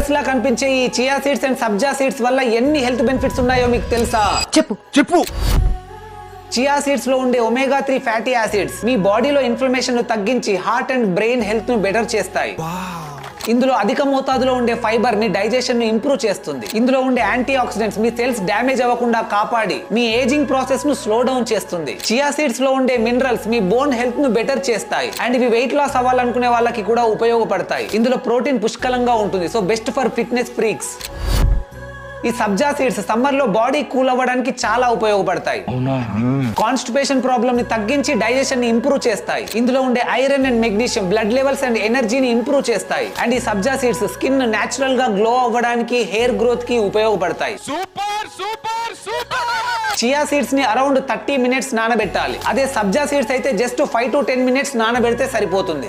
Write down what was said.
Colours లా కనిపించే ఈ chia seeds and sabja seeds వల్ల ఎన్ని హెల్త్ బెనిఫిట్స్ ఉన్నాయో మీకు తెలుసా? చెప్పు. చియా సీడ్స్ లో ఉండే ఒమేగా 3 ఫ్యాటీ యాసిడ్స్ మీ బాడీలో ఇన్ఫ్లమేషన్ ను తగ్గించి హార్ట్ అండ్ బ్రెయిన్ హెల్త్ ను బెటర్ చేస్తాయి. ఇందులో అధిక మోతాదులో ఉండే ఫైబర్ మీ డైజెషన్ ను ఇంప్రూవ్ చేస్తుంది. ఇందులో ఉండే యాంటీ ఆక్సిడెంట్స్ మీ సెల్స్ డ్యామేజ్ అవ్వకుండా కాపాడి మీ ఏజింగ్ ప్రాసెస్ ను స్లో డౌన్ చేస్తుంది. చియా సీడ్స్ లో ఉండే మినరల్స్ మీ బోన్ హెల్త్ ను బెటర్ చేస్తాయి అండ్ ఇవి వెయిట్ లాస్ అవ్వాలనుకునే వాళ్ళకి కూడా ఉపయోగపడతాయి. ఇందులో ప్రోటీన్ పుష్కలంగా ఉంటుంది, so best for fitness freaks. ఈ సబ్జా సీడ్స్ సమ్మర్ లో బాడీ కూల్ అవ్వడానికి చాలా ఉపయోగపడతాయి. కాన్స్టిపేషన్ ప్రాబ్లమ్ ని తగ్గించి డైజెషన్ ని ఇంప్రూవ్ చేస్తాయి. ఇందులో ఉండే iron and magnesium blood levels and ఎనర్జీని ఇంప్రూవ్ చేస్తాయి. అండ్ ఈ సబ్జా సీడ్స్ స్కిన్ నేచురల్ గా గ్లో అవ్వడానికి, హెయిర్ గ్రోత్ కి ఉపయోగపడతాయి. చియా సీడ్స్ ని అరౌండ్ 30 మినిట్స్ నానబెట్టాలి. అదే సబ్జా సీడ్స్ అయితే జస్ట్ 5 to 10 మినిట్స్ నానబెడితే సరిపోతుంది.